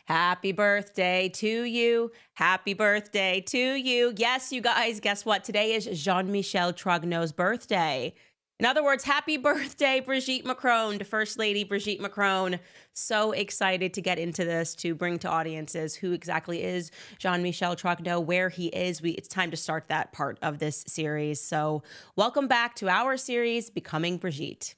Happy birthday to you. Happy birthday to you. Yes, you guys, guess what? Today is Jean-Michel Trogneux's birthday. In other words, happy birthday, Brigitte Macron, to First Lady Brigitte Macron. So excited to get into this, to bring to audiences who exactly is Jean-Michel Trogneux, where he is. It's time to start that part of this series. So welcome back to our series, Becoming Brigitte.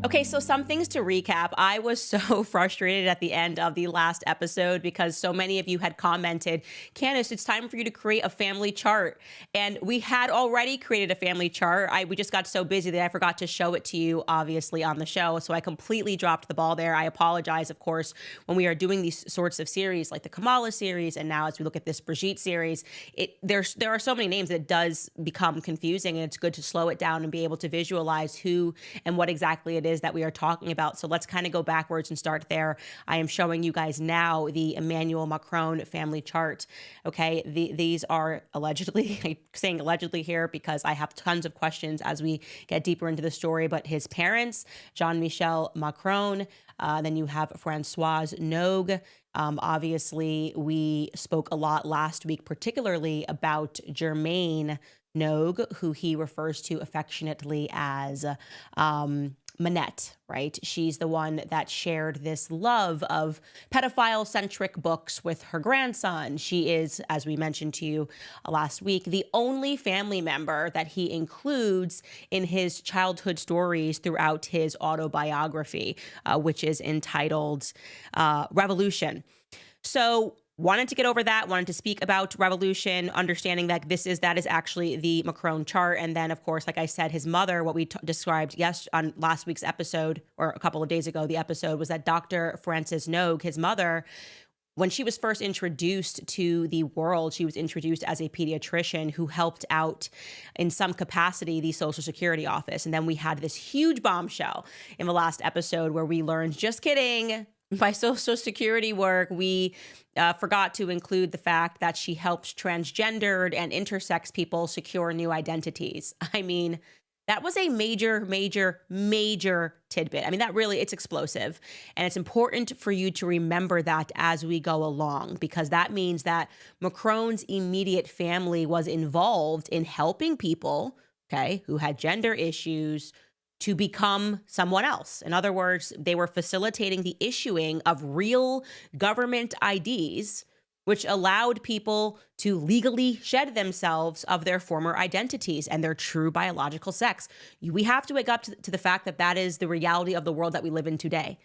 Okay, so some things to recap. I was so frustrated at the end of the last episode because so many of you had commented, Candace, it's time for you to create a family chart. And we had already created a family chart. We just got so busy that I forgot to show it to you, obviously, on the show. So I completely dropped the ball there. I apologize, of course, when we are doing these sorts of series like the Kamala series, and now as we look at this Brigitte series, there are so many names that it does become confusing, and it's good to slow it down and be able to visualize who and what exactly it is that we are talking about. So let's kind of go backwards and start there. I am showing you guys now the Emmanuel Macron family chart. Okay, these are allegedly, I'm saying allegedly here because I have tons of questions as we get deeper into the story, but his parents, Jean-Michel Macron, then you have Françoise Nogue. Obviously, we spoke a lot last week, particularly about Germaine Nogue, who he refers to affectionately as Manette, right? She's the one that shared this love of pedophile-centric books with her grandson. She is, as we mentioned to you last week, the only family member that he includes in his childhood stories throughout his autobiography, which is entitled Revolution. So wanted to get over that, wanted to speak about revolution, understanding that that is actually the Macron chart. And then, of course, like I said, his mother, what we described on last week's episode, or a couple of days ago, the episode was that Dr. Frances Nogue, his mother, when she was first introduced to the world, she was introduced as a pediatrician who helped out in some capacity the Social Security office. And then we had this huge bombshell in the last episode where we learned, just kidding, by Social Security work, we forgot to include the fact that she helps transgendered and intersex people secure new identities. I mean, that was a major, major, major tidbit. I mean, it's explosive. And it's important for you to remember that as we go along, because that means that Macron's immediate family was involved in helping people, okay, who had gender issues to become someone else. In other words, they were facilitating the issuing of real government IDs, which allowed people to legally shed themselves of their former identities and their true biological sex. We have to wake up to the fact that that is the reality of the world that we live in today.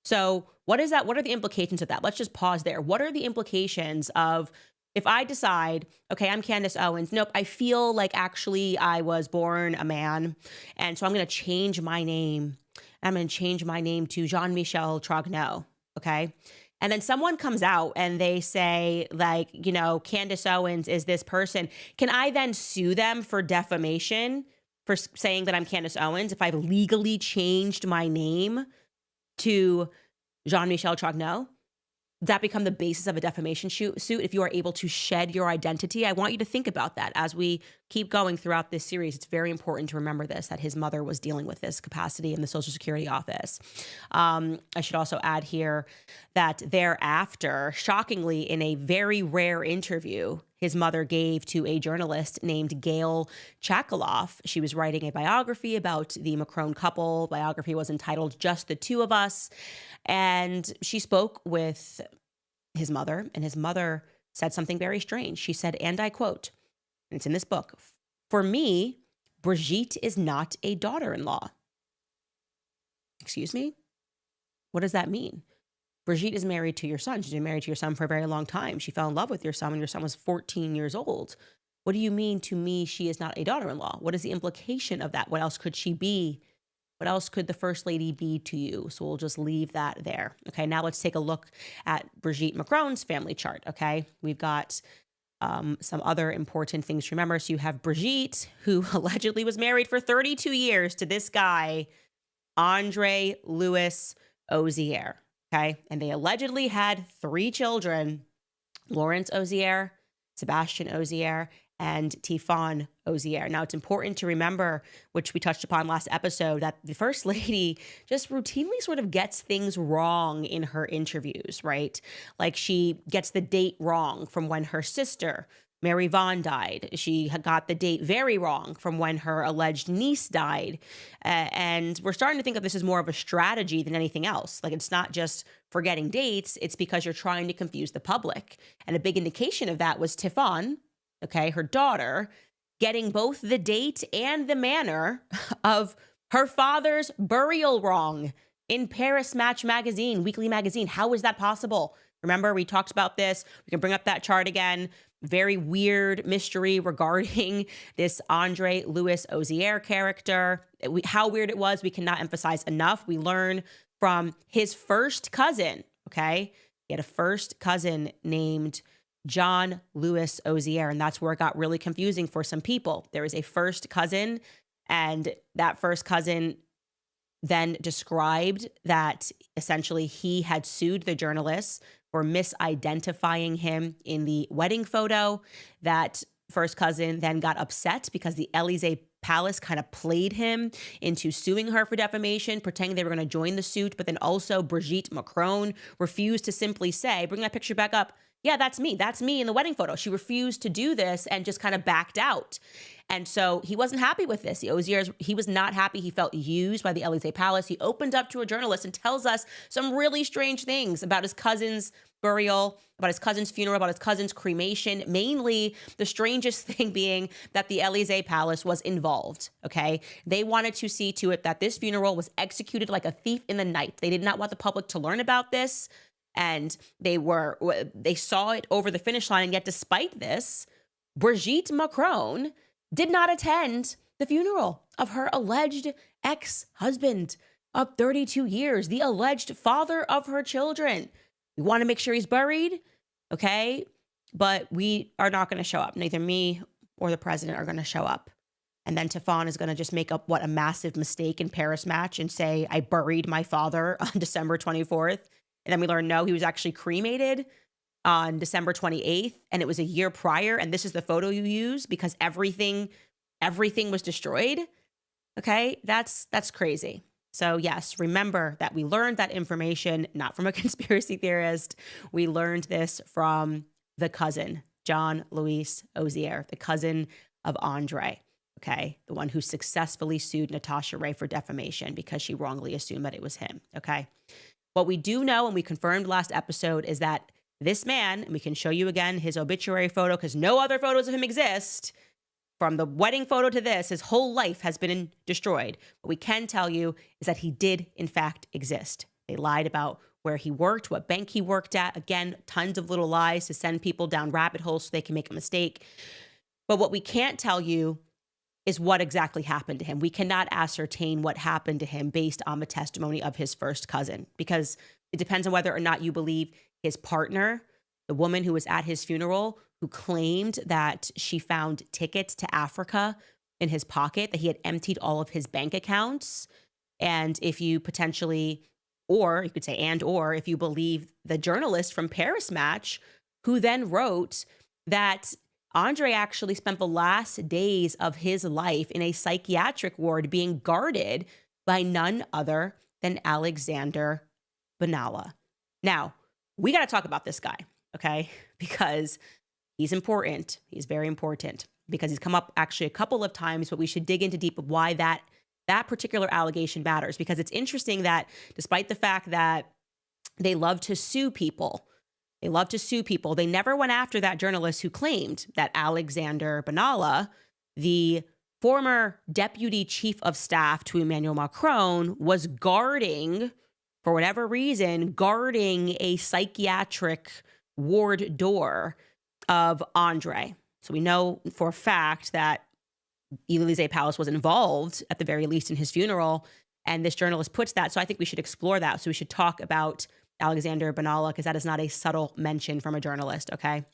So what is that? What are the implications of that? Let's just pause there. What are the implications of if I decide, okay, I'm Candace Owens, nope, I feel like actually I was born a man, and so I'm going to change my name. I'm going to change my name to Jean-Michel Trogneux, okay? And then someone comes out and they say, like, Candace Owens is this person. Can I then sue them for defamation for saying that I'm Candace Owens if I've legally changed my name to Jean-Michel Trogneux? That become the basis of a defamation suit if you are able to shed your identity? I want you to think about that as we keep going throughout this series. It's very important to remember this, that his mother was dealing with this capacity in the Social Security office. I should also add here that thereafter, shockingly, in a very rare interview his mother gave to a journalist named Gail Chakaloff. She was writing a biography about the Macron couple. The biography was entitled Just the Two of Us. And she spoke with his mother, and his mother said something very strange. She said, and I quote, and it's in this book, "For me, Brigitte is not a daughter-in-law." Excuse me? What does that mean? Brigitte is married to your son. She's been married to your son for a very long time. She fell in love with your son when your son was 14 years old. What do you mean to me she is not a daughter-in-law? What is the implication of that? What else could she be? What else could the First Lady be to you? So we'll just leave that there. Okay, now let's take a look at Brigitte Macron's family chart, okay? We've got some other important things to remember. So you have Brigitte, who allegedly was married for 32 years to this guy, Andre Louis Ozier. Okay. And they allegedly had 3 children: Lawrence Ozier, Sebastian Ozier, and Tifon Ozier. Now, it's important to remember, which we touched upon last episode, that the First Lady just routinely sort of gets things wrong in her interviews, right? Like, she gets the date wrong from when her sister, Mary Vaughn, died. She had got the date very wrong from when her alleged niece died. And we're starting to think of this as more of a strategy than anything else. Like, it's not just forgetting dates, it's because you're trying to confuse the public. And a big indication of that was Tifon, okay, her daughter, getting both the date and the manner of her father's burial wrong in Paris Match magazine, weekly magazine. How is that possible? Remember, we talked about this. We can bring up that chart again. Very weird mystery regarding this Andre Louis Ozier character. How weird it was, we cannot emphasize enough. We learn from his first cousin, okay? He had a first cousin named John Louis Ozier, and that's where it got really confusing for some people. There is a first cousin, and that first cousin then described that essentially he had sued the journalists for misidentifying him in the wedding photo. That first cousin then got upset because the Élysée Palace kind of played him into suing her for defamation, pretending they were going to join the suit. But then also Brigitte Macron refused to simply say, bring that picture back up, yeah, that's me. That's me in the wedding photo. She refused to do this and just kind of backed out. And so he wasn't happy with this. The Oziers, he was not happy. He felt used by the Élysée Palace. He opened up to a journalist and tells us some really strange things about his cousin's burial, about his cousin's funeral, about his cousin's cremation. Mainly, the strangest thing being that the Élysée Palace was involved, okay? They wanted to see to it that this funeral was executed like a thief in the night. They did not want the public to learn about this. And they saw it over the finish line. And yet, despite this, Brigitte Macron did not attend the funeral of her alleged ex-husband of 32 years, the alleged father of her children. We want to make sure he's buried, okay? But we are not going to show up. Neither me or the president are going to show up. And then Tifon is going to just make up, a massive mistake in Paris Match and say, I buried my father on December 24th. And then we learn, no, he was actually cremated on December 28th. And it was a year prior. And this is the photo you use because everything was destroyed. Okay, that's crazy. So yes, remember that we learned that information, not from a conspiracy theorist. We learned this from the cousin, John Louis Ozier, the cousin of Andre. Okay, the one who successfully sued Natasha Ray for defamation because she wrongly assumed that it was him. Okay. What we do know, and we confirmed last episode, is that this man, and we can show you again his obituary photo because no other photos of him exist, from the wedding photo to this, his whole life has been destroyed. What we can tell you is that he did, in fact, exist. They lied about where he worked, what bank he worked at. Again, tons of little lies to send people down rabbit holes so they can make a mistake. But what we can't tell you is what exactly happened to him. We cannot ascertain what happened to him based on the testimony of his first cousin, because it depends on whether or not you believe his partner, the woman who was at his funeral, who claimed that she found tickets to Africa in his pocket, that he had emptied all of his bank accounts. And if you potentially, or you could say, or if you believe the journalist from Paris Match, who then wrote that Andre actually spent the last days of his life in a psychiatric ward being guarded by none other than Alexander Benalla. Now, we got to talk about this guy, okay? Because he's important. He's very important because he's come up actually a couple of times, but we should dig into deep of why that particular allegation matters. Because it's interesting that despite the fact that they love to sue people, they never went after that journalist who claimed that Alexander Benalla, the former deputy chief of staff to Emmanuel Macron, was guarding, for whatever reason, a psychiatric ward door of Andre. So we know for a fact that Élysée Palace was involved, at the very least, in his funeral. And this journalist puts that. So I think we should explore that. So we should talk about Alexander Benalla, because that is not a subtle mention from a journalist, okay?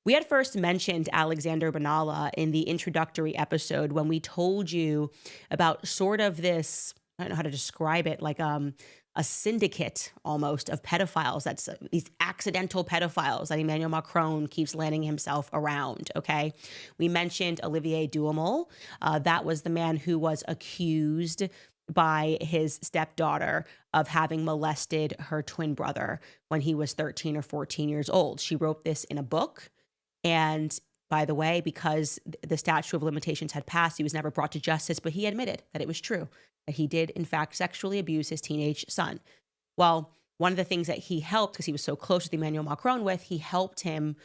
We had first mentioned Alexander Benalla in the introductory episode when we told you about sort of this, I don't know how to describe it, like a a syndicate almost of pedophiles. That's these accidental pedophiles that Emmanuel Macron keeps landing himself around. Okay. We mentioned Olivier Duhamel. That was the man who was accused by his stepdaughter of having molested her twin brother when he was 13 or 14 years old. She wrote this in a book. And by the way, because the statute of limitations had passed, he was never brought to justice, but he admitted that it was true, that he did, in fact, sexually abuse his teenage son. Well, one of the things that he helped, because he was so close with Emmanuel Macron with, he helped him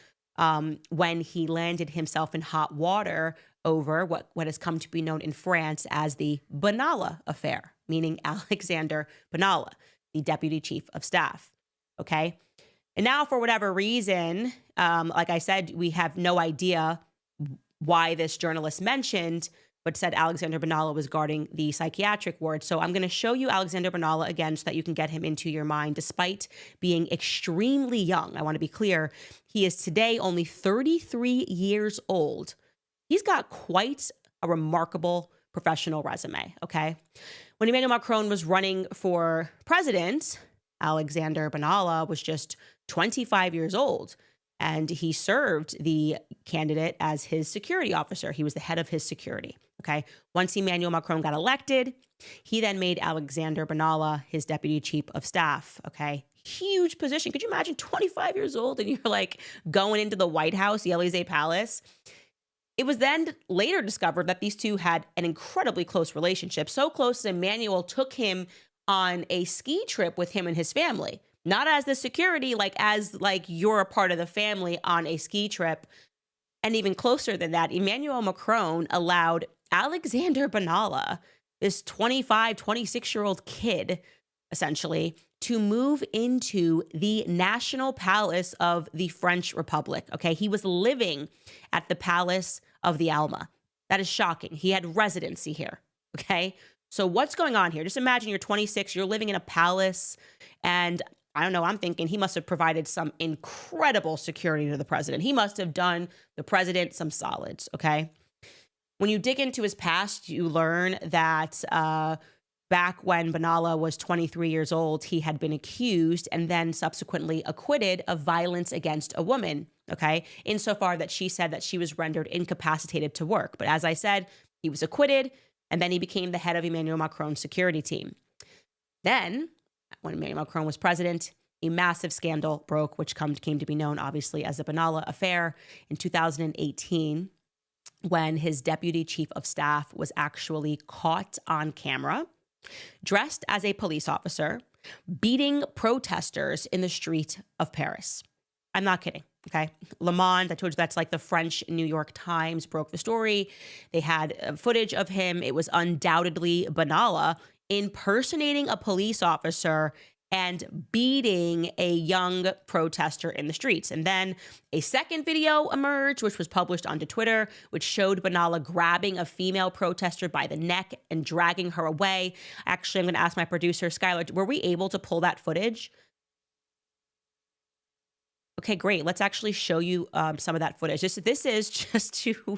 when he landed himself in hot water over what has come to be known in France as the Benalla affair, meaning Alexander Benalla, the deputy chief of staff. Okay. And now, for whatever reason, like I said, we have no idea why this journalist mentioned, but said Alexander Benalla was guarding the psychiatric ward. So I'm going to show you Alexander Benalla again so that you can get him into your mind, despite being extremely young. I want to be clear. He is today only 33 years old. He's got quite a remarkable professional resume, okay? When Emmanuel Macron was running for president, Alexander Benalla was just 25 years old, and he served the candidate as his security officer. He was the head of his security, okay? Once Emmanuel Macron got elected, he then made Alexander Benalla his deputy chief of staff, okay? Huge position. Could you imagine 25 years old and you're like going into the White House, the Élysée Palace? It was then later discovered that these two had an incredibly close relationship, so close that Emmanuel took him on a ski trip with him and his family, not as the security, as you're a part of the family on a ski trip. And even closer than that, Emmanuel Macron allowed Alexander Benalla, this 25, 26-year-old kid, essentially, to move into the national palace of the French Republic. Okay, he was living at the Palace of the Alma. That is shocking. He had residency here. Okay, so what's going on here? Just imagine you're 26, you're living in a palace, and I don't know, I'm thinking he must have provided some incredible security to the president. He must have done the president some solids, okay? When you dig into his past, you learn that back when Benalla was 23 years old, he had been accused and then subsequently acquitted of violence against a woman, okay? Insofar that she said that she was rendered incapacitated to work. But as I said, he was acquitted, and then he became the head of Emmanuel Macron's security team. Then, when Emmanuel Macron was president, a massive scandal broke, which came to be known, obviously, as the Benalla affair in 2018, when his deputy chief of staff was actually caught on camera, dressed as a police officer, beating protesters in the street of Paris. I'm not kidding, okay? Le Monde, I told you that's like the French New York Times, broke the story. They had footage of him. It was undoubtedly Benalla impersonating a police officer and beating a young protester in the streets. And then a second video emerged, which was published onto Twitter, which showed Benalla grabbing a female protester by the neck and dragging her away. Actually, I'm going to ask my producer, Skylar, were we able to pull that footage? Okay, great. Let's actually show you some of that footage. This is just to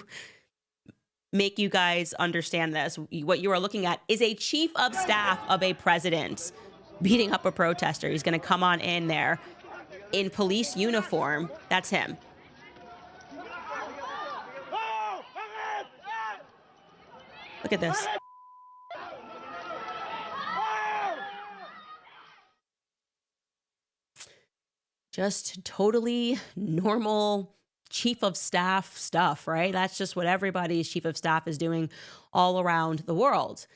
make you guys understand this. What you are looking at is a chief of staff of a president beating up a protester. He's going to come on in there in police uniform. That's him. Look at this. Just totally normal chief of staff stuff, right? That's just what everybody's chief of staff is doing all around the world.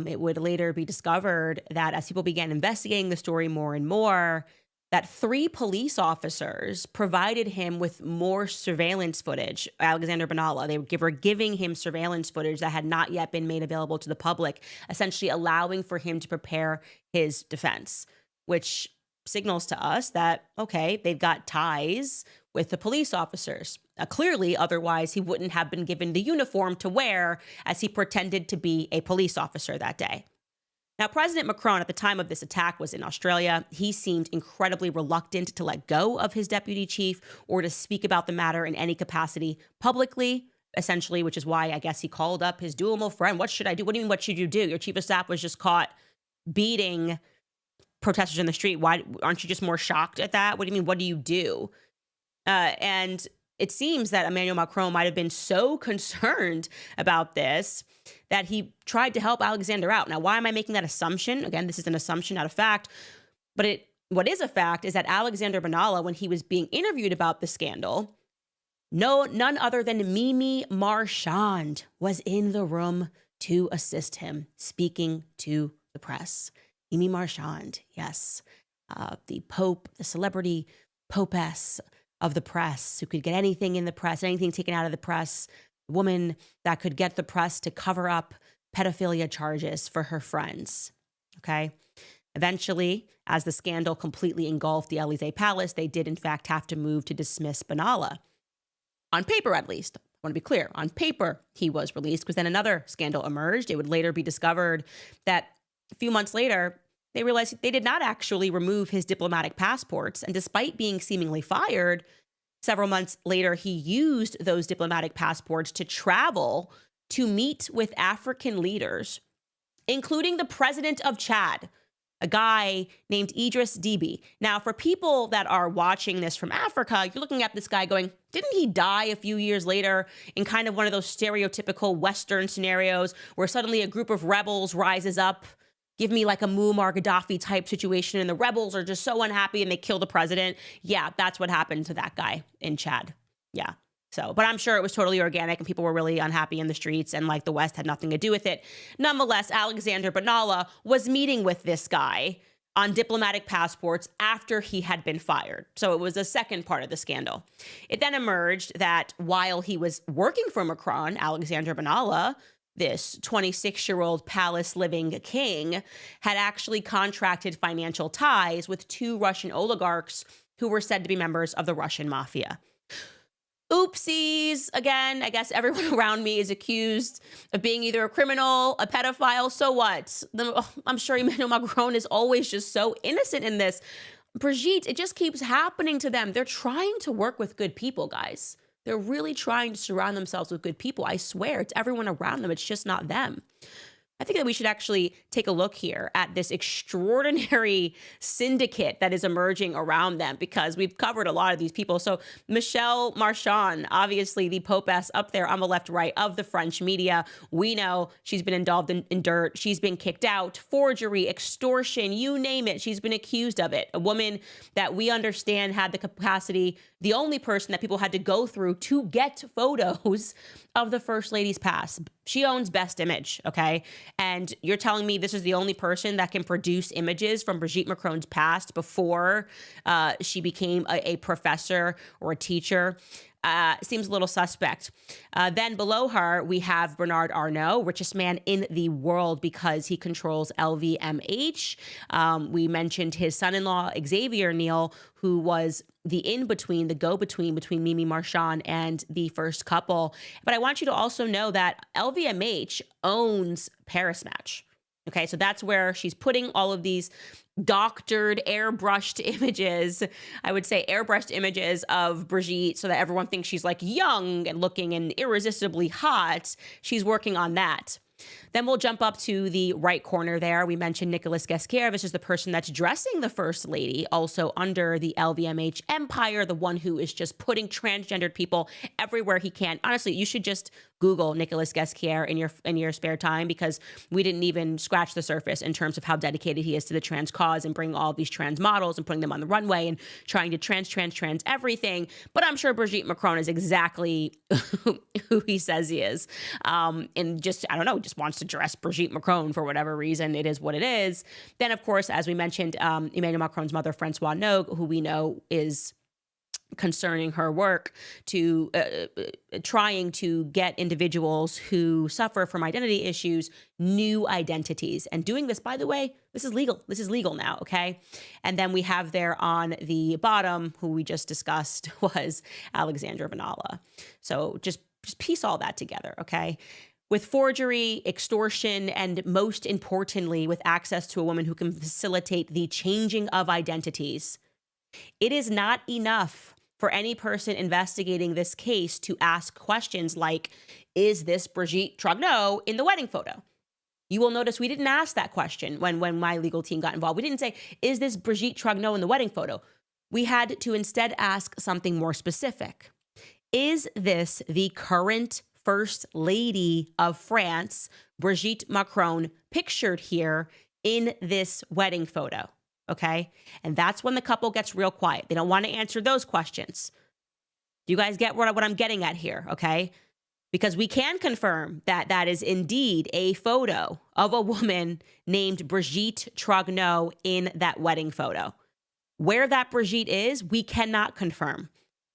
It would later be discovered that as people began investigating the story more and more, that 3 police officers provided him with more surveillance footage, Alexander Benalla. They were giving him surveillance footage that had not yet been made available to the public, essentially allowing for him to prepare his defense, which signals to us that, okay, they've got ties with the police officers. Clearly, otherwise, he wouldn't have been given the uniform to wear as he pretended to be a police officer that day. Now, President Macron, at the time of this attack, was in Australia. He seemed incredibly reluctant to let go of his deputy chief or to speak about the matter in any capacity publicly, essentially, which is why I guess he called up his Duhamel friend. What should I do? What do you mean, what should you do? Your chief of staff was just caught beating protesters in the street. Why aren't you just more shocked at that? What do you mean? What do you do? And it seems that Emmanuel Macron might have been so concerned about this that he tried to help Alexander out. Now, why am I making that assumption? Again, this is an assumption, not a fact. But what is a fact is that Alexander Benalla, when he was being interviewed about the scandal, none other than Mimi Marchand was in the room to assist him, speaking to the press. Mimi Marchand, yes, the Pope, the celebrity popess of the press, who could get anything in the press, anything taken out of the press, the woman that could get the press to cover up pedophilia charges for her friends. Okay. Eventually, as the scandal completely engulfed the Élysée Palace, they did in fact have to move to dismiss Benalla. On paper, at least. I want to be clear. On paper, he was released because then another scandal emerged. It would later be discovered that a few months later, they realized they did not actually remove his diplomatic passports. And despite being seemingly fired, several months later, he used those diplomatic passports to travel to meet with African leaders, including the president of Chad, a guy named Idris Deby. Now, for people that are watching this from Africa, you're looking at this guy going, didn't he die a few years later in kind of one of those stereotypical Western scenarios where suddenly a group of rebels rises up? Give me like a Muammar Gaddafi type situation and the rebels are just so unhappy and they kill the president. Yeah, that's what happened to that guy in Chad. Yeah. So, but I'm sure it was totally organic and people were really unhappy in the streets and like the West had nothing to do with it. Nonetheless, Alexander Benalla was meeting with this guy on diplomatic passports after he had been fired. So it was a second part of the scandal. It then emerged that while he was working for Macron, Alexander Benalla, this 26-year-old palace-living king, had actually contracted financial ties with two Russian oligarchs who were said to be members of the Russian mafia. Oopsies. Again, I guess everyone around me is accused of being either a criminal, a pedophile. So what? I'm sure Emmanuel Macron is always just so innocent in this. Brigitte, it just keeps happening to them. They're trying to work with good people, guys. They're really trying to surround themselves with good people. I swear, it's everyone around them. It's just not them. I think that we should actually take a look here at this extraordinary syndicate that is emerging around them, because we've covered a lot of these people. So Michelle Marchand, obviously the popess up there on the left, right of the French media. We know she's been involved in dirt. She's been kicked out, forgery, extortion, you name it. She's been accused of it. A woman that we understand had the capacity, the only person that people had to go through to get photos of the First Lady's pass. She owns Best Image, okay? And you're telling me this is the only person that can produce images from Brigitte Macron's past before she became a professor or a teacher? Seems a little suspect. Then below her, we have Bernard Arnault, richest man in the world because he controls LVMH. We mentioned his son-in-law, Xavier Niel, who was the in-between, the go-between between Mimi Marchand and the first couple. But I want you to also know that LVMH owns Paris Match. Okay, so that's where she's putting all of these doctored, airbrushed images, I would say airbrushed images of Brigitte so that everyone thinks she's like young and looking and irresistibly hot. She's working on that. Then we'll jump up to the right corner there. We mentioned Nicolas Ghesquière. This is the person that's dressing the First Lady, also under the LVMH empire, the one who is just putting transgendered people everywhere he can. Honestly, you should just Google Nicolas Ghesquière in your spare time, because we didn't even scratch the surface in terms of how dedicated he is to the trans cause and bringing all these trans models and putting them on the runway and trying to trans everything. But I'm sure Brigitte Macron is exactly who he says he is. And just, I don't know, just wants to dress Brigitte Macron for whatever reason. It is what it is. Then, of course, as we mentioned, Emmanuel Macron's mother, Francoise Nogue, who we know is concerning her work to trying to get individuals who suffer from identity issues new identities, and doing this, by the way, this is legal now. Okay. And then we have there on the bottom, who we just discussed, was Alexander Benalla. So just piece all that together. Okay. With forgery, extortion, and most importantly, with access to a woman who can facilitate the changing of identities, it is not enough for any person investigating this case to ask questions like, is this Brigitte Trogneux in the wedding photo? You will notice we didn't ask that question when my legal team got involved. We didn't say, is this Brigitte Trogneux in the wedding photo? We had to instead ask something more specific. Is this the current First Lady of France, Brigitte Macron, pictured here in this wedding photo? Okay. And that's when the couple gets real quiet. They don't want to answer those questions. Do you guys get what I'm getting at here? Okay. Because we can confirm that that is indeed a photo of a woman named Brigitte Trogneux in that wedding photo. Where that Brigitte is, we cannot confirm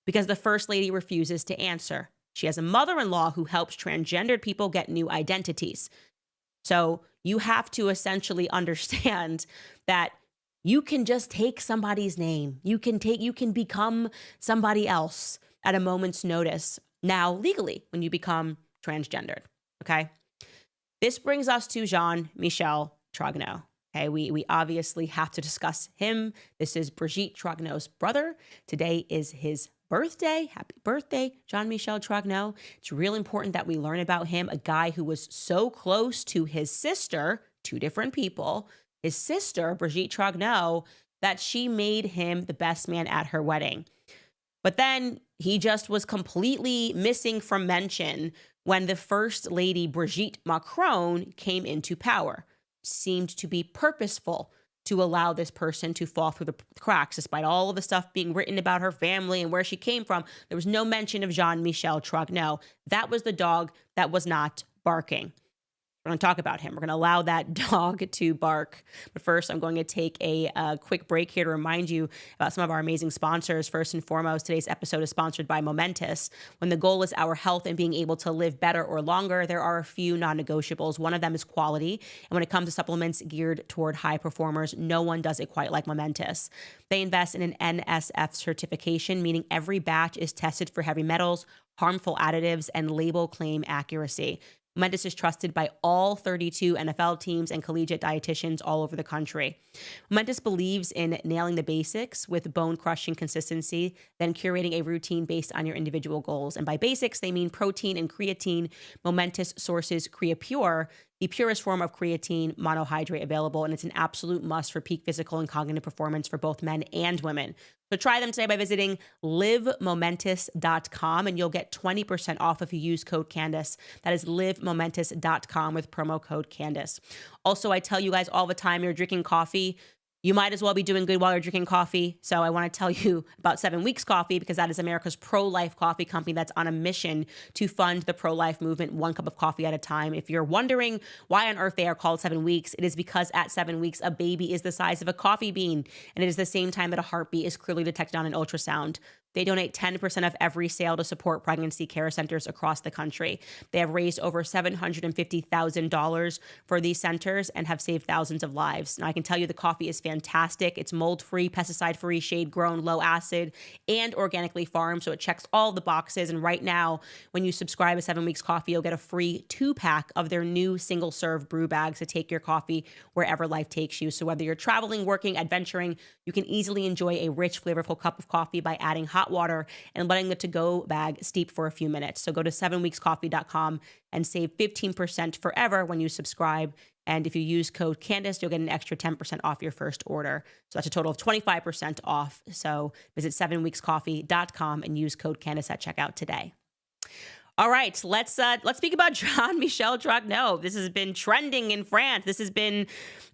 because the First Lady refuses to answer. She has a mother-in-law who helps transgendered people get new identities. So you have to essentially understand that you can just take somebody's name. You can become somebody else at a moment's notice. Now, legally, when you become transgendered, okay? This brings us to Jean-Michel Trogneux. Okay, we obviously have to discuss him. This is Brigitte Trogneux's brother. Today is his birthday. Happy birthday, Jean-Michel Trogneux. It's really important that we learn about him, a guy who was so close to his sister, two different people, his sister, Brigitte Trogneux, that she made him the best man at her wedding. But then he just was completely missing from mention when the First Lady, Brigitte Macron, came into power. Seemed to be purposeful to allow this person to fall through the cracks, despite all of the stuff being written about her family and where she came from. There was no mention of Jean-Michel Trogneux. That was the dog that was not barking. We're going to talk about him. We're going to allow that dog to bark. But first, I'm going to take a quick break here to remind you about some of our amazing sponsors. First and foremost, today's episode is sponsored by Momentous. When the goal is our health and being able to live better or longer, there are a few non-negotiables. One of them is quality. And when it comes to supplements geared toward high performers, no one does it quite like Momentous. They invest in an NSF certification, meaning every batch is tested for heavy metals, harmful additives, and label claim accuracy. Momentous is trusted by all 32 NFL teams and collegiate dietitians all over the country. Momentous believes in nailing the basics with bone-crushing consistency, then curating a routine based on your individual goals. And by basics, they mean protein and creatine. Momentous sources CreaPure, the purest form of creatine monohydrate available, and it's an absolute must for peak physical and cognitive performance for both men and women. So try them today by visiting livemomentous.com, and you'll get 20% off if you use code Candace. That is livemomentous.com with promo code Candace. Also, I tell you guys all the time, you're drinking coffee, you might as well be doing good while you're drinking coffee. So I want to tell you about 7 Weeks Coffee, because that is America's pro-life coffee company that's on a mission to fund the pro-life movement, one cup of coffee at a time. If you're wondering why on earth they are called 7 weeks, it is because at 7 weeks, a baby is the size of a coffee bean. And it is the same time that a heartbeat is clearly detected on an ultrasound. They donate 10% of every sale to support pregnancy care centers across the country. They have raised over $750,000 for these centers and have saved thousands of lives. Now, I can tell you the coffee is fantastic. It's mold-free, pesticide-free, shade-grown, low acid, and organically farmed, so it checks all the boxes. And right now, when you subscribe to 7 Weeks Coffee, you'll get a free 2-pack of their new single-serve brew bags to take your coffee wherever life takes you. So whether you're traveling, working, adventuring, you can easily enjoy a rich, flavorful cup of coffee by adding hot water and letting the to-go bag steep for a few minutes. So go to 7weekscoffee.com and save 15% forever when you subscribe. And if you use code Candace, you'll get an extra 10% off your first order. So that's a total of 25% off. So visit 7weekscoffee.com and use code Candace at checkout today. All right, let's speak about Jean-Michel Trogneux. This has been trending in France. This has been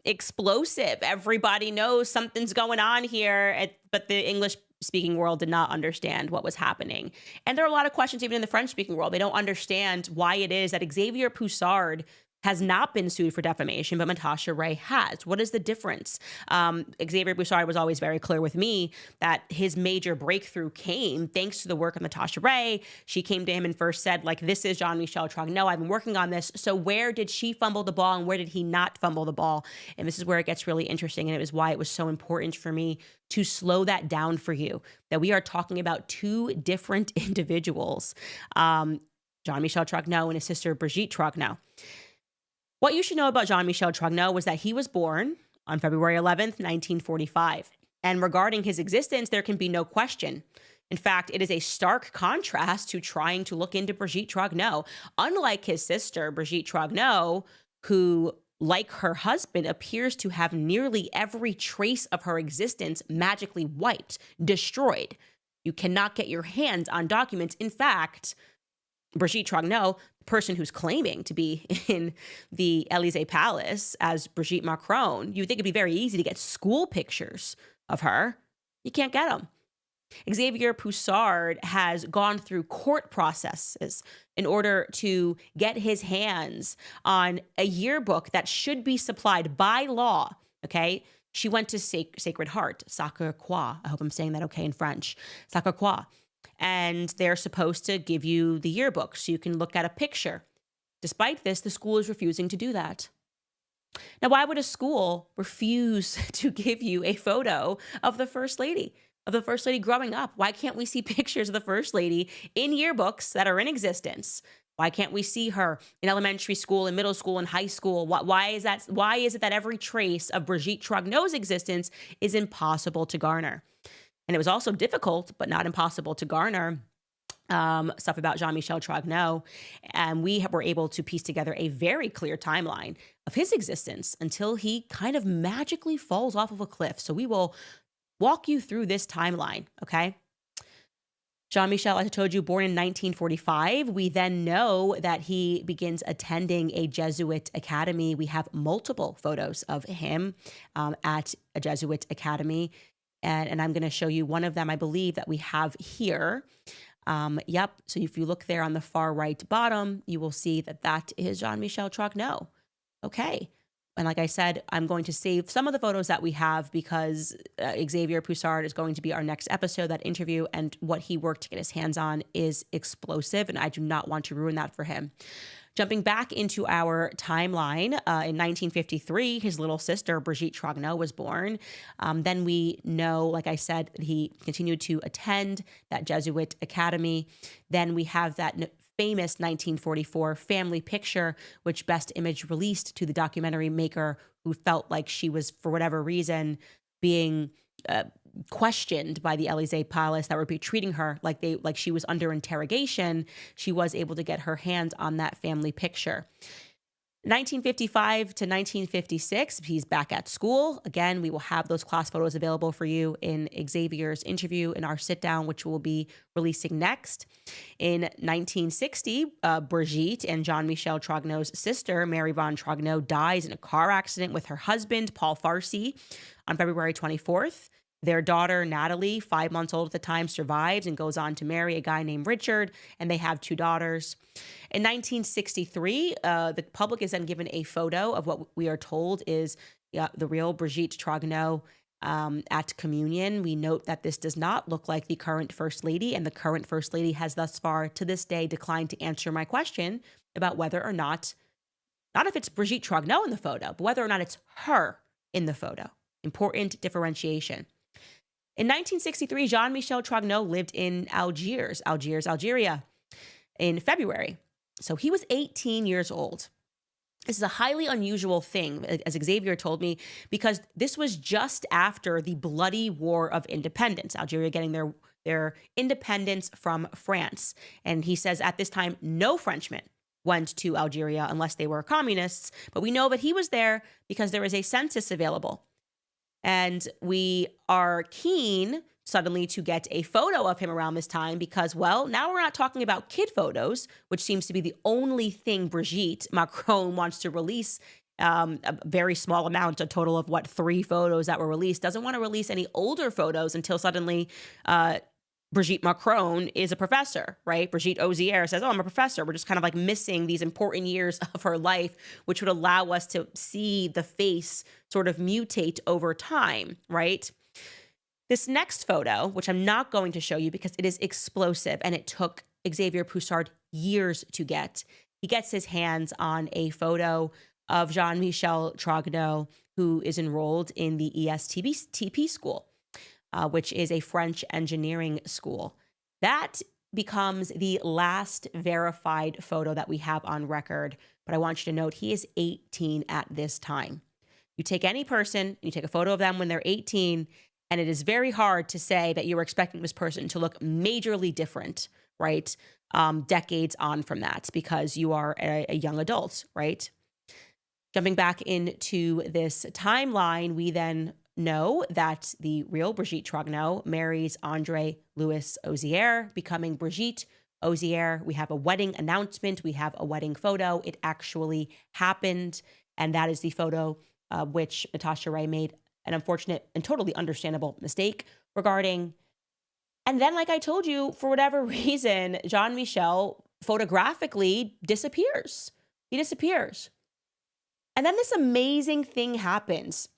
explosive. Everybody knows something's going on here, but the English-speaking world did not understand what was happening. And there are a lot of questions even in the French-speaking world. They don't understand why it is that Xavier Poussard has not been sued for defamation, but Natasha Ray has. What is the difference? Xavier Poussard was always very clear with me that his major breakthrough came thanks to the work of Natasha Ray. She came to him and first said, like, this is Jean-Michel Trogneux. I've been working on this. So where did she fumble the ball and where did he not fumble the ball? And this is where it gets really interesting. And it was why it was so important for me to slow that down for you, that we are talking about two different individuals, Jean-Michel Trogneux and his sister Brigitte Trogneux. What you should know about Jean-Michel Trogneux was that he was born on February 11th, 1945. And regarding his existence, there can be no question. In fact, it is a stark contrast to trying to look into Brigitte Trogneux. Unlike his sister, Brigitte Trogneux, who like her husband, appears to have nearly every trace of her existence magically wiped, destroyed. You cannot get your hands on documents. In fact, Brigitte Trogneux, the person who's claiming to be in the Élysée Palace as Brigitte Macron, you would think it'd be very easy to get school pictures of her. You can't get them. Xavier Poussard has gone through court processes in order to get his hands on a yearbook that should be supplied by law. Okay. She went to Sacred Heart, Sacre Croix. I hope I'm saying that okay in French. Sacre Croix. And they're supposed to give you the yearbook so you can look at a picture. Despite this, the school is refusing to do that. Now, why would a school refuse to give you a photo of the First Lady? Of the First Lady growing up? Why can't we see pictures of the First Lady in yearbooks that are in existence? Why can't we see her in elementary school, in middle school, in high school? Why is that? Why is it that every trace of Brigitte Trogneux's existence is impossible to garner? And it was also difficult, but not impossible to garner stuff about Jean-Michel Trogneux. And we were able to piece together a very clear timeline of his existence until he kind of magically falls off of a cliff. So we will walk you through this timeline, okay? Jean-Michel, as I told you, born in 1945. We then know that he begins attending a Jesuit academy. We have multiple photos of him at a Jesuit academy. And I'm going to show you one of them, I believe, that we have here. Yep. So if you look there on the far right bottom, you will see that that is Jean-Michel Trogneux. Okay. And like I said, I'm going to save some of the photos that we have because Xavier Poussard is going to be our next episode, that interview, and what he worked to get his hands on is explosive, and I do not want to ruin that for him. Jumping back into our timeline, in 1953, his little sister, Brigitte Trogneux, was born. Then we know, like I said, he continued to attend that Jesuit academy. Then we have that famous 1944 family picture, which Best Image released to the documentary maker, who felt like she was, for whatever reason, being questioned by the Élysée Palace, that would be treating her like she was under interrogation. She was able to get her hands on that family picture. 1955 to 1956, he's back at school. Again, we will have those class photos available for you in Xavier's interview in our sit down, which we'll be releasing next. In 1960, Brigitte and Jean-Michel Trogneux's sister, Mary Von Trogneux, dies in a car accident with her husband, Paul Farcy, on February 24th. Their daughter, Natalie, 5 months old at the time, survives and goes on to marry a guy named Richard, and they have 2 daughters. In 1963, the public is then given a photo of what we are told is the real Brigitte Trogneux at communion. We note that this does not look like the current First Lady, and the current First Lady has thus far, to this day, declined to answer my question about whether or not if it's Brigitte Trogneux in the photo, but whether or not it's her in the photo. Important differentiation. In 1963, Jean-Michel Trogneux lived in Algiers, Algeria, in February. So he was 18 years old. This is a highly unusual thing, as Xavier told me, because this was just after the bloody War of Independence, Algeria getting their independence from France. And he says at this time, no Frenchmen went to Algeria unless they were communists. But we know that he was there because there was a census available. And we are keen suddenly to get a photo of him around this time because, well, now we're not talking about kid photos, which seems to be the only thing Brigitte Macron wants to release. A very small amount, a total of 3 photos that were released. Doesn't want to release any older photos until suddenly Brigitte Macron is a professor, right? Brigitte Ozier says, oh, I'm a professor. We're just kind of like missing these important years of her life, which would allow us to see the face sort of mutate over time, right? This next photo, which I'm not going to show you because it is explosive and it took Xavier Poussard years to get. He gets his hands on a photo of Jean-Michel Trogneux, who is enrolled in the ESTP school, which is a French engineering school. That becomes the last verified photo that we have on record. But I want you to note he is 18 at this time. You take any person, you take a photo of them when they're 18, and it is very hard to say that you were expecting this person to look majorly different, right? Decades on from that, because you are a young adult, right? Jumping back into this timeline, we then know that the real Brigitte Trogneux marries Andre Louis Ozier, becoming Brigitte Ozier. We have a wedding announcement. We have a wedding photo. It actually happened. And that is the photo which Natasha Ray made an unfortunate and totally understandable mistake regarding. And then, like I told you, for whatever reason, Jean-Michel photographically disappears. He disappears. And then this amazing thing happens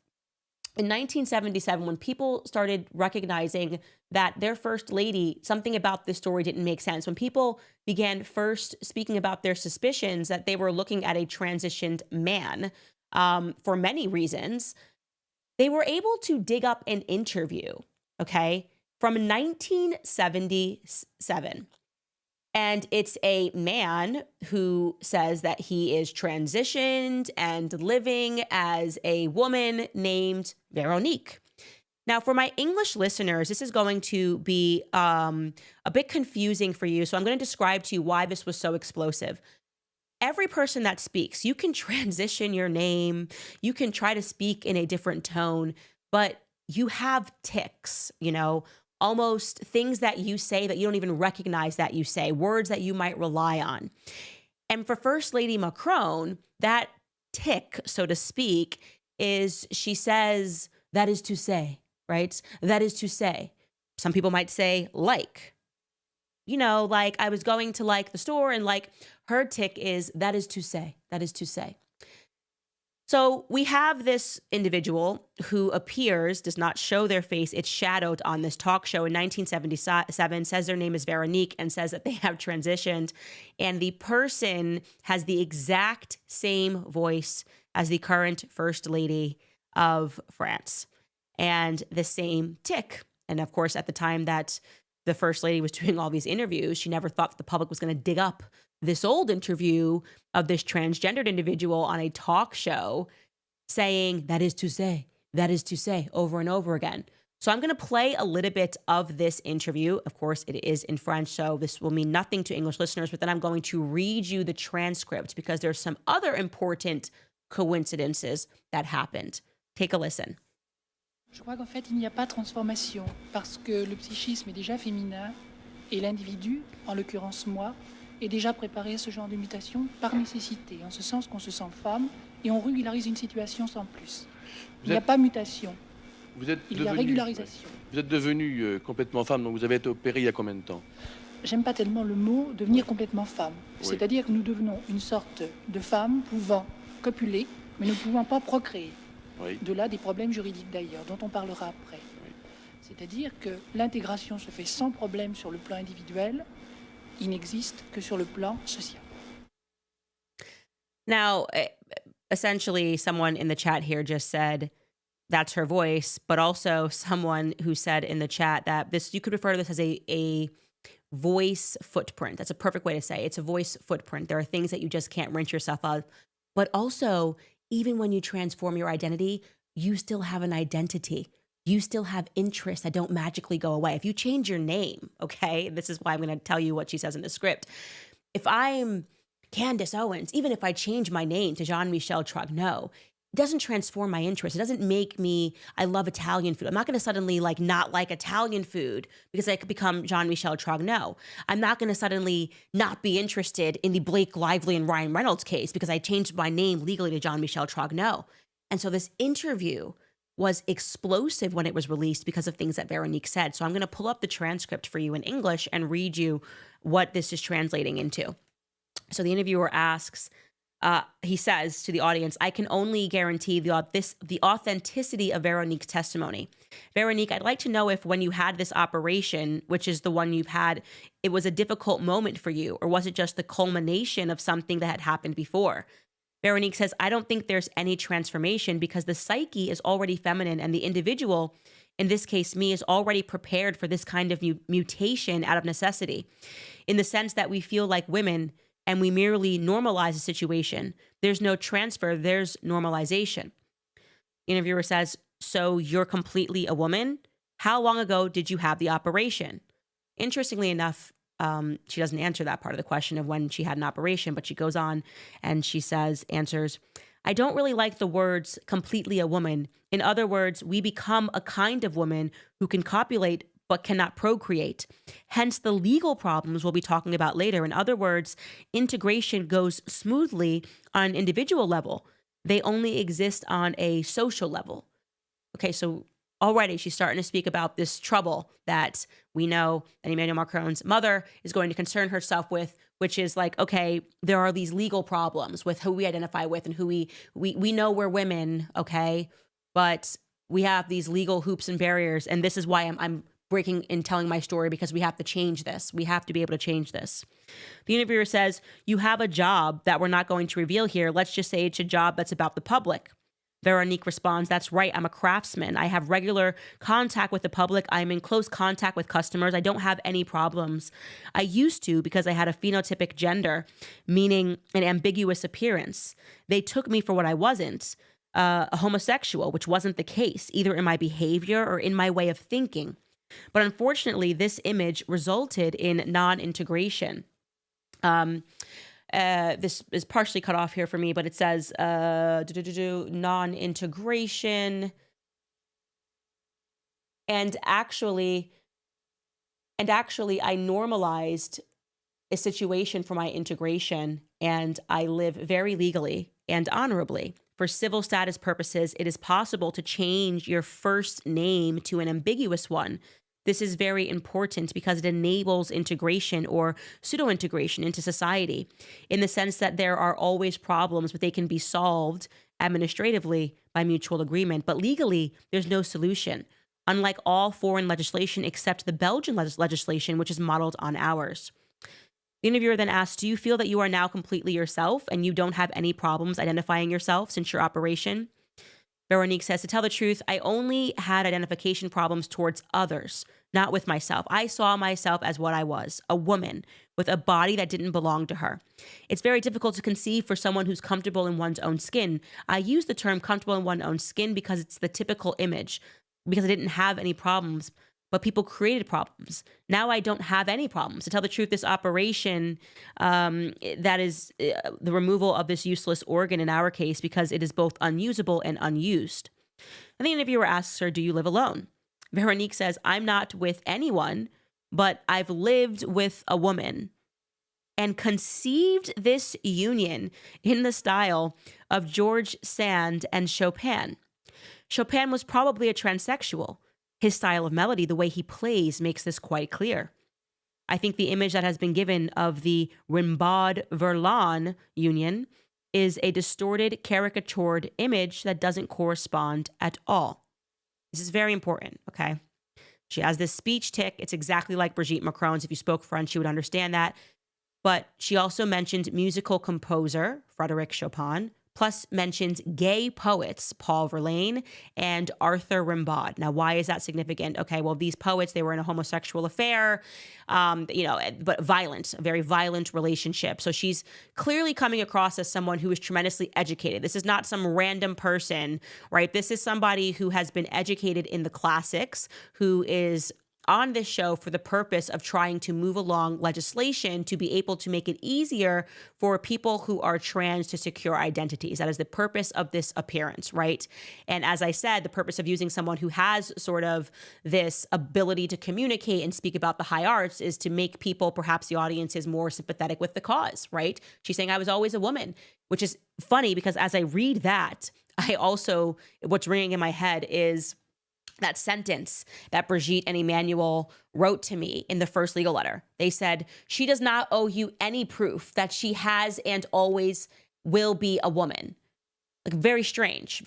in 1977 when people started recognizing that their first lady, something about this story didn't make sense. When people began first speaking about their suspicions that they were looking at a transitioned man for many reasons, they were able to dig up an interview, okay, from 1977. And it's a man who says that he is transitioned and living as a woman named Veronique. Now, for my English listeners, this is going to be a bit confusing for you. So I'm going to describe to you why this was so explosive. Every person that speaks, you can transition your name, you can try to speak in a different tone, but you have tics, almost things that you say that you don't even recognize that you say, words that you might rely on. And for First Lady Macron, that tic, so to speak, is she says, that is to say, right? That is to say. Some people might say like. Like I was going to the store and her tic is, that is to say, that is to say. So we have this individual who does not show their face. It's shadowed on this talk show in 1977, says their name is Veronique and says that they have transitioned. And the person has the exact same voice as the current First Lady of France and the same tic. And of course, at the time that the First Lady was doing all these interviews, she never thought that the public was going to dig up this old interview of this transgendered individual on a talk show saying, that is to say, over and over again. So I'm going to play a little bit of this interview. Of course, it is in French, so this will mean nothing to English listeners, but then I'm going to read you the transcript because there's some other important coincidences that happened. Take a listen. Je crois qu'en fait, il n'y a pas de transformation parce que le psychisme est déjà féminin et l'individu, en l'occurrence moi, est déjà préparé à ce genre de mutation par nécessité, en ce sens qu'on se sent femme et on régularise une situation sans plus. Il n'y a pas mutation, il y a régularisation. Vous êtes devenue complètement femme, donc vous avez été opérée il y a combien de temps? J'aime pas tellement le mot devenir complètement femme. Oui. C'est-à-dire que nous devenons une sorte de femme pouvant copuler, mais ne pouvant pas procréer. Oui. De là des problèmes juridiques d'ailleurs, dont on parlera après. Oui. C'est-à-dire que l'intégration se fait sans problème sur le plan individuel, il n'existe que sur le plan social. Now, essentially, someone in the chat here just said that's her voice, but also someone who said in the chat that you could refer to this as a voice footprint. That's a perfect way to say it. It's a voice footprint. There are things that you just can't rinse yourself of, but also, even when you transform your identity, you still have an identity. You still have interests that don't magically go away. If you change your name, okay, this is why I'm going to tell you what she says in the script. If I'm Candace Owens, even if I change my name to Jean-Michel Trogneux, it doesn't transform my interest. It doesn't make me, I love Italian food. I'm not going to suddenly not like Italian food because I could become Jean-Michel Trogneux. I'm not going to suddenly not be interested in the Blake Lively and Ryan Reynolds case because I changed my name legally to Jean-Michel Trogneux. And so this interview was explosive when it was released because of things that Veronique said. So I'm going to pull up the transcript for you in English and read you what this is translating into. So the interviewer asks, he says to the audience, I can only guarantee the authenticity of Veronique's testimony. Veronique, I'd like to know if when you had this operation, which is the one you've had, it was a difficult moment for you, or was it just the culmination of something that had happened before? Veronique says, I don't think there's any transformation because the psyche is already feminine and the individual, in this case me, is already prepared for this kind of mutation out of necessity, in the sense that we feel like women and we merely normalize a situation. There's no transfer, there's normalization. The interviewer says, so you're completely a woman? How long ago did you have the operation? Interestingly enough, she doesn't answer that part of the question of when she had an operation, but she goes on and she answers, I don't really like the words completely a woman. In other words, we become a kind of woman who can copulate but cannot procreate. Hence the legal problems we'll be talking about later. In other words, integration goes smoothly on an individual level. They only exist on a social level. Okay, so already she's starting to speak about this trouble that we know that Emmanuel Macron's mother is going to concern herself with, which is like, okay, there are these legal problems with who we identify with and who we know we're women, okay, but we have these legal hoops and barriers, and this is why I'm breaking and telling my story, because we have to change this. We have to be able to change this. The interviewer says, you have a job that we're not going to reveal here. Let's just say it's a job that's about the public. Veronique responds, that's right, I'm a craftsman. I have regular contact with the public. I'm in close contact with customers. I don't have any problems. I used to because I had a phenotypic gender, meaning an ambiguous appearance. They took me for what I wasn't, a homosexual, which wasn't the case, either in my behavior or in my way of thinking. But unfortunately, this image resulted in non-integration. This is partially cut off here for me, but it says non-integration. And actually, I normalized a situation for my integration, and I live very legally and honorably. For civil status purposes, it is possible to change your first name to an ambiguous one. This is very important because it enables integration or pseudo-integration into society, in the sense that there are always problems, but they can be solved administratively by mutual agreement. But legally, there's no solution, unlike all foreign legislation except the Belgian legislation, which is modeled on ours. The interviewer then asks, do you feel that you are now completely yourself and you don't have any problems identifying yourself since your operation? Veronique says, to tell the truth, I only had identification problems towards others, not with myself. I saw myself as what I was, a woman with a body that didn't belong to her. It's very difficult to conceive for someone who's comfortable in one's own skin. I use the term comfortable in one's own skin because it's the typical image, because I didn't have any problems, but people created problems. Now I don't have any problems. To tell the truth, this operation, that is the removal of this useless organ in our case, because it is both unusable and unused. And the interviewer asks her, do you live alone? Veronique says, I'm not with anyone, but I've lived with a woman and conceived this union in the style of George Sand and Chopin. Chopin was probably a transsexual. His style of melody, the way he plays, makes this quite clear. I think the image that has been given of the Rimbaud-Verlaine union is a distorted, caricatured image that doesn't correspond at all. This is very important, okay? She has this speech tic. It's exactly like Brigitte Macron's. If you spoke French, you would understand that. But she also mentioned musical composer, Frédéric Chopin, plus mentions gay poets, Paul Verlaine and Arthur Rimbaud. Now, why is that significant? Okay, well, these poets, they were in a homosexual affair, but violent, a very violent relationship. So she's clearly coming across as someone who is tremendously educated. This is not some random person, right? This is somebody who has been educated in the classics, who is on this show for the purpose of trying to move along legislation to be able to make it easier for people who are trans to secure identities. That is the purpose of this appearance, right? And as I said, the purpose of using someone who has sort of this ability to communicate and speak about the high arts is to make people, perhaps the audience, is more sympathetic with the cause, right? She's saying, I was always a woman, which is funny because as I read that, I also, what's ringing in my head is that sentence that Brigitte and Emmanuel wrote to me in the first legal letter. They said, she does not owe you any proof that she has and always will be a woman. Like very strange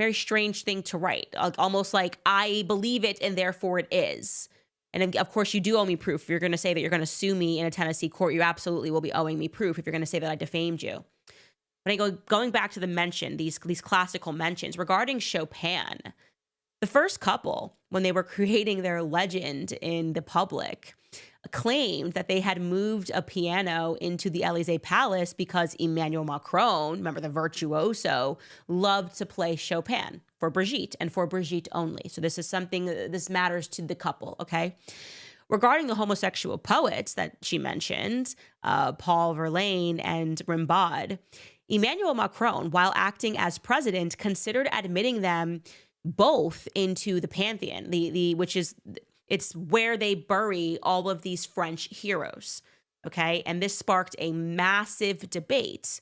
thing to write. Like, almost like, I believe it and therefore it is. And of course, you do owe me proof. If you're going to say that you're going to sue me in a Tennessee court, you absolutely will be owing me proof if you're going to say that I defamed you. But going back to the mention, these classical mentions regarding Chopin, the first couple, when they were creating their legend in the public, claimed that they had moved a piano into the Élysée Palace because Emmanuel Macron, remember the virtuoso, loved to play Chopin for Brigitte and for Brigitte only. So this is something, this matters to the couple, okay? Regarding the homosexual poets that she mentioned, Paul Verlaine and Rimbaud, Emmanuel Macron, while acting as president, considered admitting them both into the Pantheon, which is it's where they bury all of these French heroes. Okay. And this sparked a massive debate.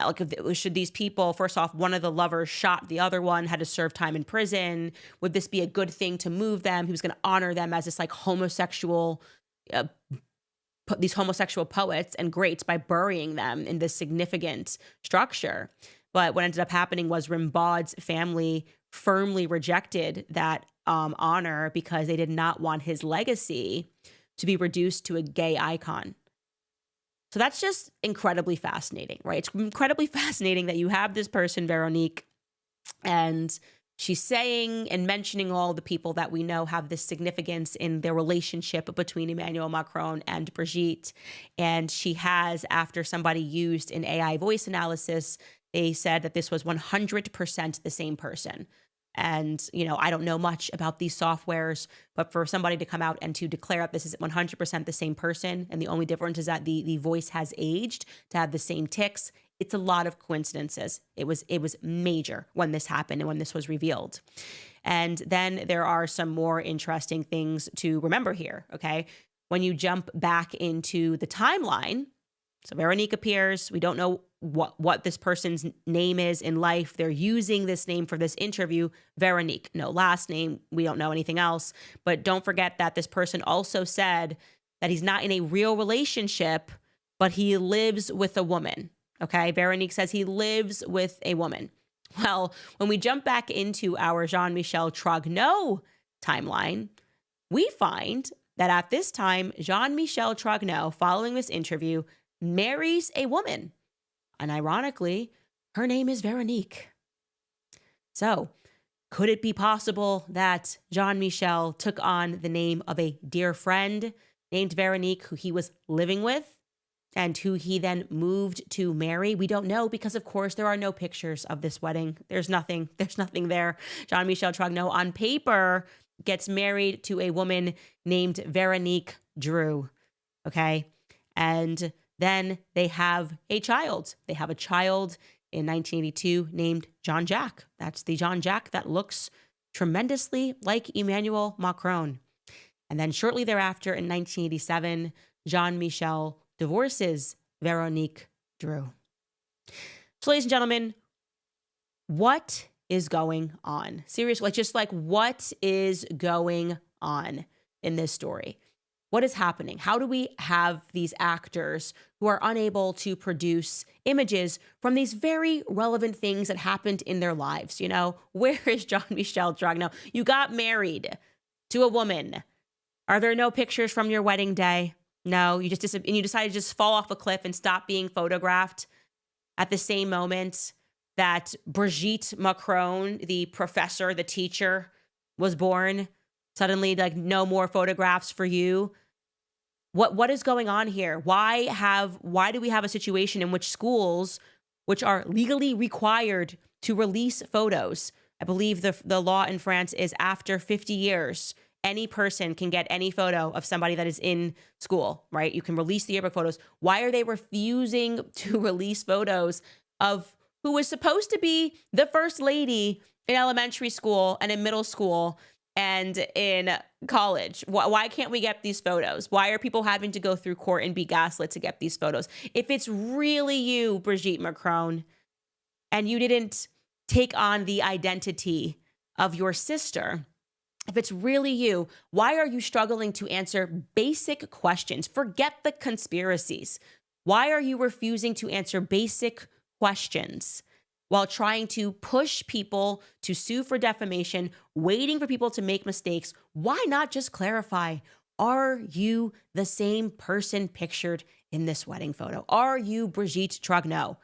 Like, should these people, first off, one of the lovers shot the other one, had to serve time in prison. Would this be a good thing to move them? He was going to honor them as this like homosexual, these homosexual poets and greats by burying them in this significant structure. But what ended up happening was Rimbaud's family firmly rejected that honor because they did not want his legacy to be reduced to a gay icon. So that's just incredibly fascinating, right? It's incredibly fascinating that you have this person, Veronique, and she's saying and mentioning all the people that we know have this significance in their relationship between Emmanuel Macron and Brigitte. And she has, after somebody used an AI voice analysis, they said that this was 100% the same person. And, I don't know much about these softwares, but for somebody to come out and to declare that this is 100% the same person, and the only difference is that the voice has aged to have the same tics, it's a lot of coincidences. It was major when this happened and when this was revealed. And then there are some more interesting things to remember here, okay? When you jump back into the timeline, so Veronique appears, we don't know what this person's name is in life. They're using this name for this interview, Veronique. No last name. We don't know anything else. But don't forget that this person also said that he's not in a real relationship, but he lives with a woman. Okay. Veronique says he lives with a woman. Well, when we jump back into our Jean-Michel Trogneux timeline, we find that at this time, Jean-Michel Trogneux, following this interview, marries a woman. And ironically, her name is Veronique. So, could it be possible that Jean-Michel took on the name of a dear friend named Veronique, who he was living with and who he then moved to marry? We don't know because, of course, there are no pictures of this wedding. There's nothing there. Jean-Michel Trogneux on paper gets married to a woman named Veronique Drew. Okay. And then they have a child. They have a child in 1982 named Jean-Jacques. That's the Jean-Jacques that looks tremendously like Emmanuel Macron. And then shortly thereafter, in 1987, Jean-Michel divorces Veronique Drew. So, ladies and gentlemen, what is going on? Seriously, what is going on in this story? What is happening? How do we have these actors who are unable to produce images from these very relevant things that happened in their lives? Where is Jean-Michel Trogneux? You got married to a woman. Are there no pictures from your wedding day? No, you decided to just fall off a cliff and stop being photographed at the same moment that Brigitte Macron, the professor, the teacher, was born. Suddenly, no more photographs for you. What is going on here? Why do we have a situation in which schools, which are legally required to release photos, I believe the law in France is after 50 years, any person can get any photo of somebody that is in school, right? You can release the yearbook photos. Why are they refusing to release photos of who was supposed to be the first lady in elementary school and in middle school and in college? Why can't we get these photos? Why are people having to go through court and be gaslit to get these photos? If it's really you, Brigitte Macron, and you didn't take on the identity of your sister, if it's really you, why are you struggling to answer basic questions? Forget the conspiracies. Why are you refusing to answer basic questions while trying to push people to sue for defamation, waiting for people to make mistakes? Why not just clarify? Are you the same person pictured in this wedding photo? Are you Brigitte Trogneux?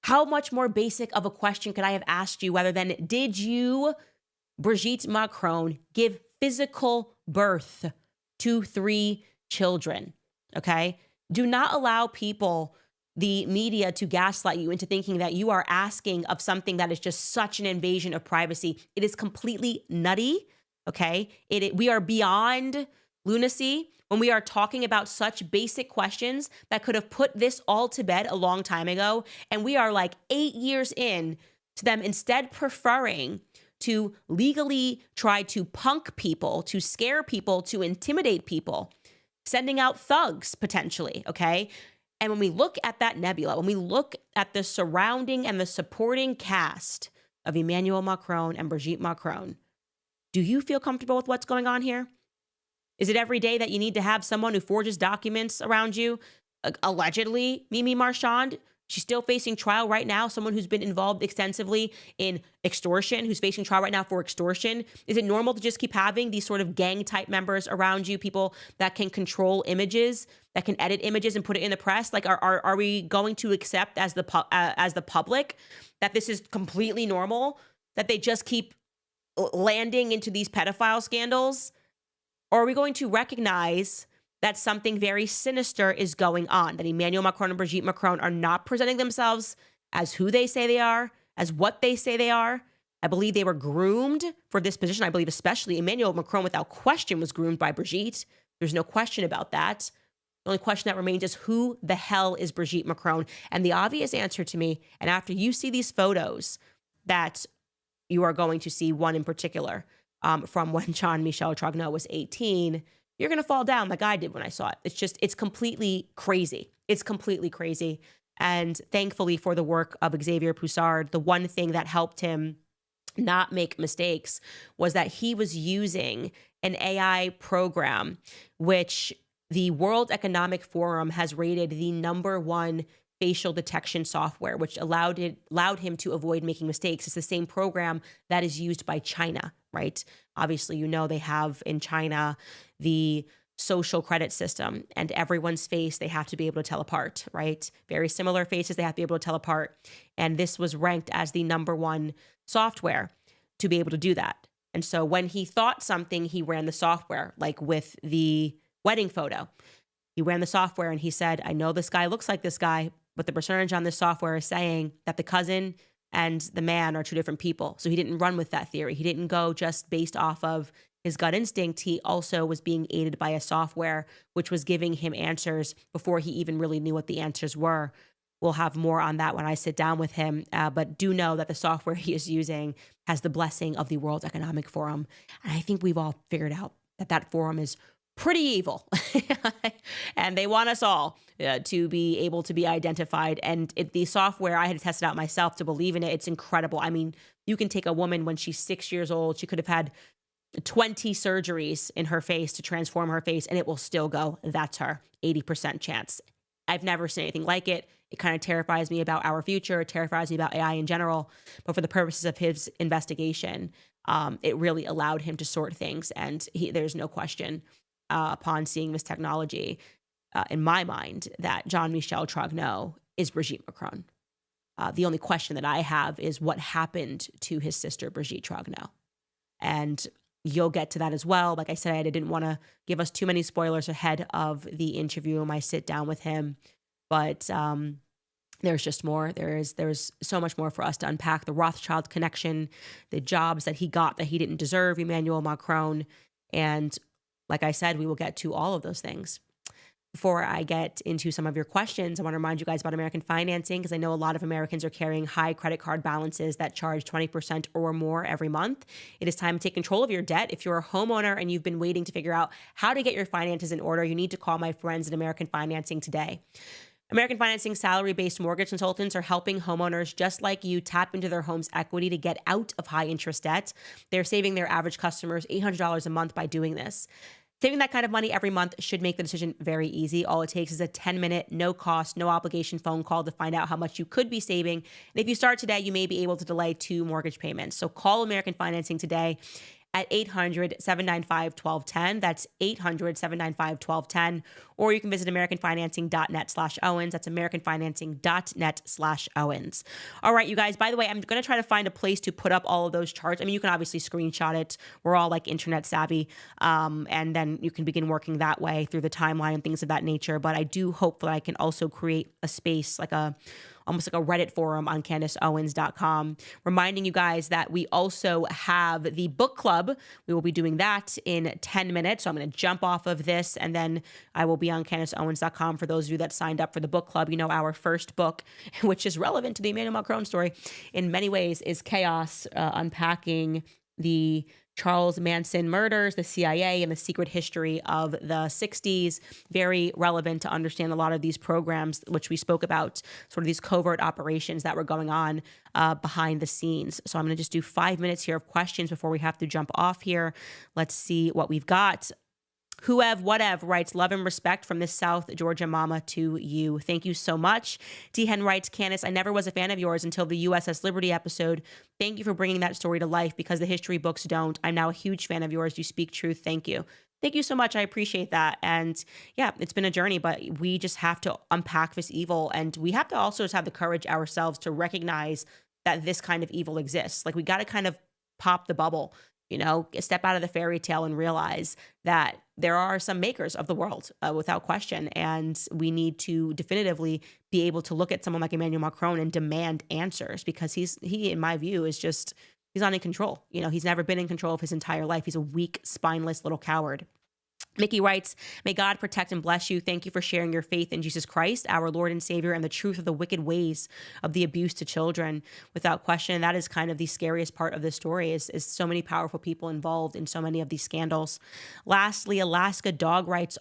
How much more basic of a question could I have asked you other than, did you, Brigitte Macron, give physical birth to 3 children? Okay? Do not allow people, the media, to gaslight you into thinking that you are asking of something that is just such an invasion of privacy. It is completely nutty, okay? We are beyond lunacy when we are talking about such basic questions that could have put this all to bed a long time ago. And we are like 8 years in to them instead preferring to legally try to punk people, to scare people, to intimidate people, sending out thugs potentially, okay? And when we look at that nebula, when we look at the surrounding and the supporting cast of Emmanuel Macron and Brigitte Macron, do you feel comfortable with what's going on here? Is it every day that you need to have someone who forges documents around you? Allegedly, Mimi Marchand, she's still facing trial right now. Someone who's been involved extensively in extortion, who's facing trial right now for extortion. Is it normal to just keep having these sort of gang type members around you, people that can control images, that can edit images and put it in the press? Like, are we going to accept as the public that this is completely normal, that they just keep landing into these pedophile scandals? Or are we going to recognize that something very sinister is going on, that Emmanuel Macron and Brigitte Macron are not presenting themselves as who they say they are, as what they say they are? I believe they were groomed for this position. I believe especially Emmanuel Macron, without question, was groomed by Brigitte. There's no question about that. The only question that remains is who the hell is Brigitte Macron? And the obvious answer to me, and after you see these photos that you are going to see, one in particular, from when Jean-Michel Trogneux was 18, you're going to fall down like I did when I saw it. It's completely crazy. It's completely crazy. And thankfully for the work of Xavier Poussard, the one thing that helped him not make mistakes was that he was using an AI program, which the World Economic Forum has rated the #1 facial detection software, which allowed him to avoid making mistakes. It's the same program that is used by China, right? Obviously, you know, they have in China the social credit system, and everyone's face they have to be able to tell apart, right? Very similar faces they have to be able to tell apart. And this was ranked as the #1 software to be able to do that. And so when he thought something, he ran the software, like with the wedding photo. He ran the software and he said, I know this guy looks like this guy, but the percentage on this software is saying that the cousin and the man are two different people. So he didn't run with that theory. He didn't go just based off of his gut instinct. He also was being aided by a software which was giving him answers before he even really knew what the answers were. We'll have more on that when I sit down with him. But do know that the software he is using has the blessing of the World Economic Forum. And I think we've all figured out that that forum is pretty evil. And they want us all to be able to be identified. And the software, I had to test it out myself to believe in it. It's incredible. I mean, you can take a woman when she's 6 years old. She could have had 20 surgeries in her face to transform her face, and it will still go, that's her, 80% chance. I've never seen anything like it. It kind of terrifies me about our future. It terrifies me about AI in general. But for the purposes of his investigation, it really allowed him to sort things. And there's no question upon seeing this technology, in my mind, that Jean-Michel Trogneux is Brigitte Macron. The only question that I have is what happened to his sister, Brigitte Trogneux. And you'll get to that as well. Like I said, I didn't want to give us too many spoilers ahead of the interview and my sit down with him. But there's just more. There's so much more for us to unpack. The Rothschild connection, the jobs that he got that he didn't deserve, Emmanuel Macron. And like I said, we will get to all of those things. Before I get into some of your questions, I want to remind you guys about American financing, because I know a lot of Americans are carrying high credit card balances that charge 20% or more every month. It is time to take control of your debt. If you're a homeowner and you've been waiting to figure out how to get your finances in order, you need to call my friends at American Financing today. American Financing salary-based mortgage consultants are helping homeowners just like you tap into their home's equity to get out of high-interest debt. They're saving their average customers $800 a month by doing this. Saving that kind of money every month should make the decision very easy. All it takes is a 10-minute, no-cost, no-obligation phone call to find out how much you could be saving. And if you start today, you may be able to delay 2 mortgage payments. So call American Financing today at 800-795-1210. That's 800-795-1210. or you can visit americanfinancing.net/Owens. That's americanfinancing.net/Owens. All right, you guys, by the way, I'm going to try to find a place to put up all of those charts. I mean, you can obviously screenshot it. We're all like internet savvy. And then you can begin working that way through the timeline and things of that nature. But I do hope that I can also create a space like almost like a Reddit forum on CandaceOwens.com, reminding you guys that we also have the book club. We will be doing that in 10 minutes. So I'm going to jump off of this and then I will be on CandaceOwens.com for those of you that signed up for the book club. You know, our first book, which is relevant to the Emmanuel Macron story in many ways, is Chaos, unpacking the Charles Manson murders, the CIA, and the secret history of the 60s. Very relevant to understand a lot of these programs, which we spoke about, sort of these covert operations that were going on behind the scenes. So I'm going to just do 5 minutes here of questions before we have to jump off here. Let's see what we've got. Whoev writes, love and respect from this South Georgia mama to you. Thank you so much. D. Hen writes, Candace, I never was a fan of yours until the USS Liberty episode. Thank you for bringing that story to life because the history books don't. I'm now a huge fan of yours. You speak truth. Thank you. Thank you so much. I appreciate that. And yeah, it's been a journey, but we just have to unpack this evil. And we have to also just have the courage ourselves to recognize that this kind of evil exists. Like we got to kind of pop the bubble, you know, step out of the fairy tale and realize that there are some makers of the world without question. And we need to definitively be able to look at someone like Emmanuel Macron and demand answers because he, in my view, is just, he's not in control. You know, he's never been in control of his entire life. He's a weak, spineless little coward. Mickey writes, may God protect and bless you. Thank you for sharing your faith in Jesus Christ, our Lord and Savior, and the truth of the wicked ways of the abuse to children. Without question, that is kind of the scariest part of this story is so many powerful people involved in so many of these scandals. Lastly, Alaska Dog writes,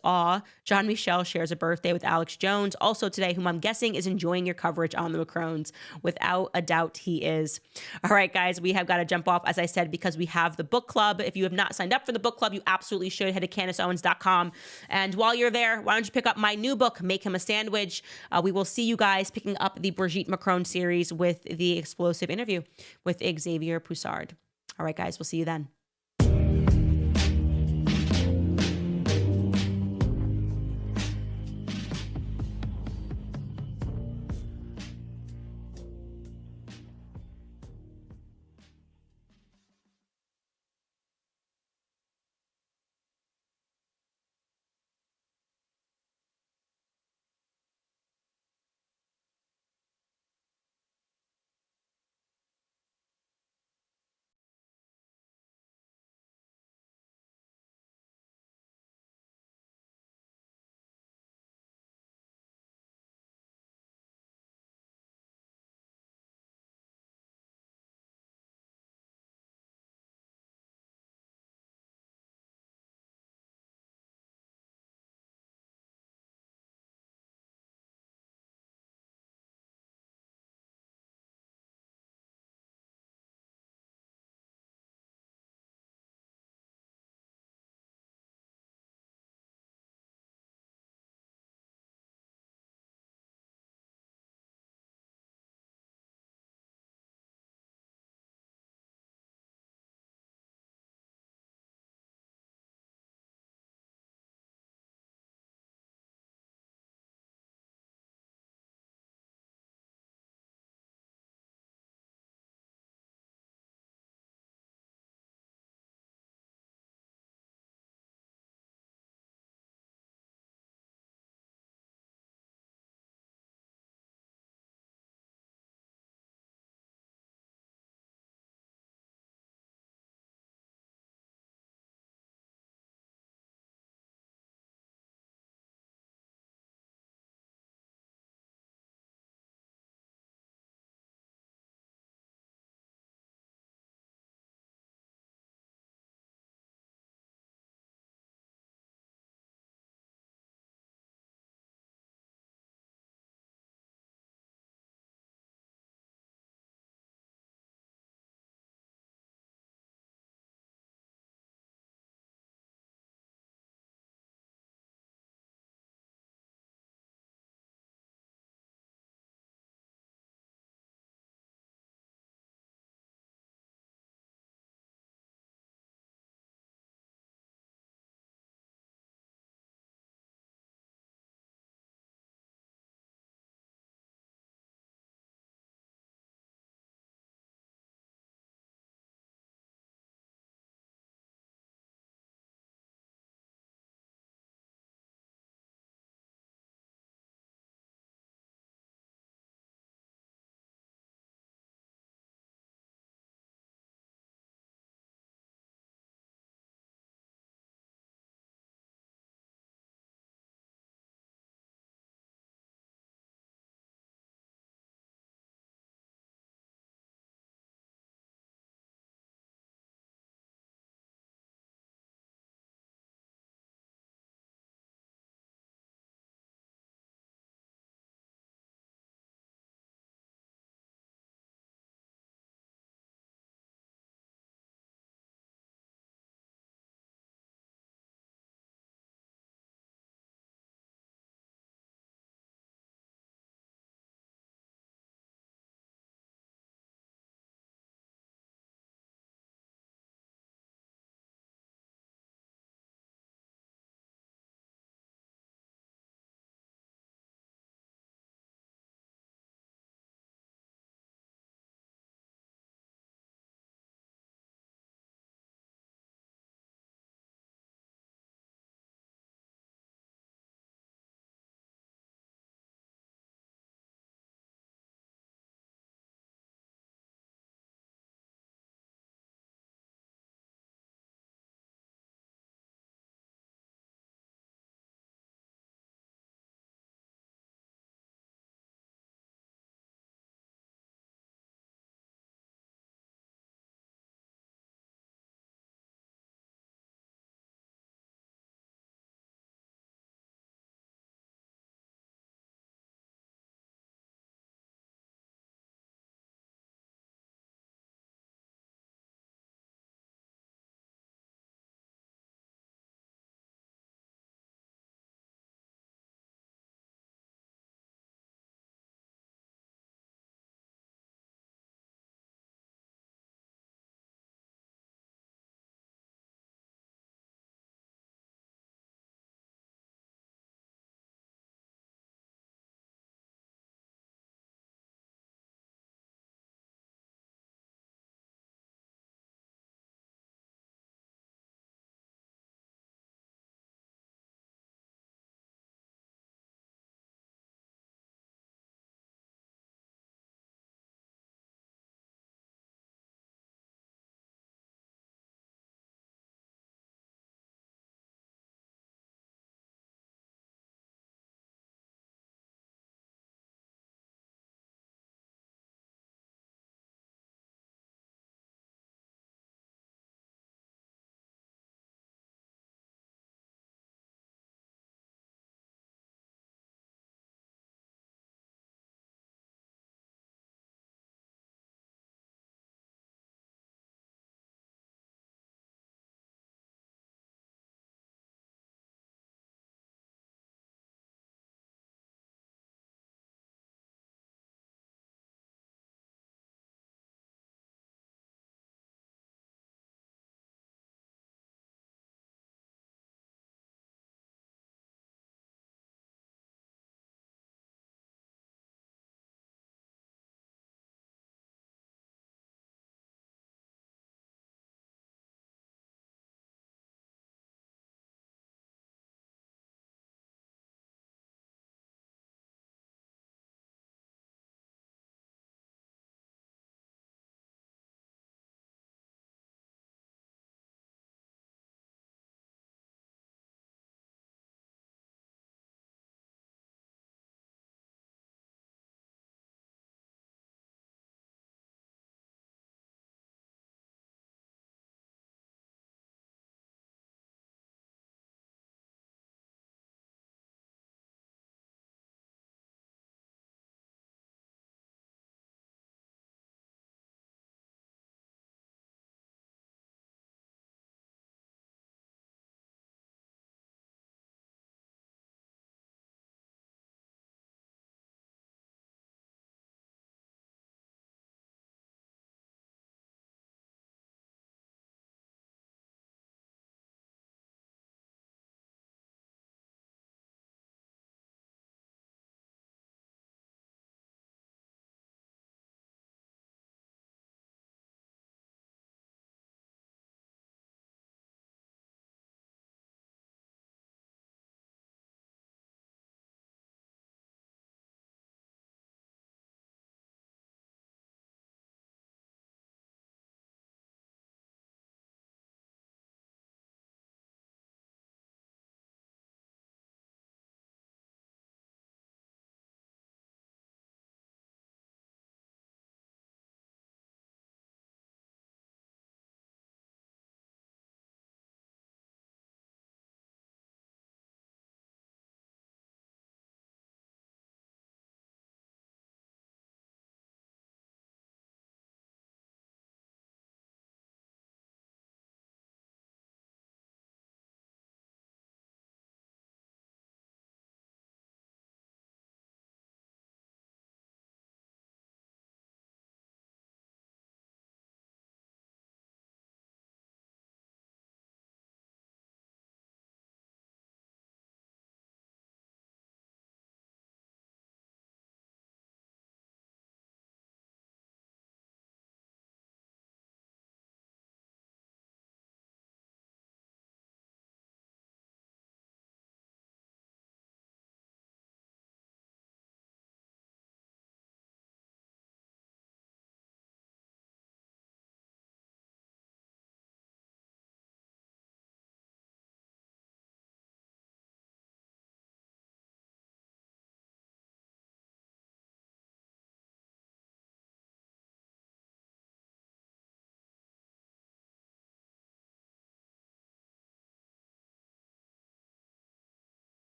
Jean-Michel shares a birthday with Alex Jones, also today, whom I'm guessing is enjoying your coverage on the Macrons. Without a doubt, he is. All right, guys, we have got to jump off, as I said, because we have the book club. If you have not signed up for the book club, you absolutely should. Head to CandaceOwens.com. And while you're there, why don't you pick up my new book, Make Him a Sandwich? We will see you guys picking up the Brigitte Macron series with the explosive interview with Xavier Poussard. All right, guys, we'll see you then.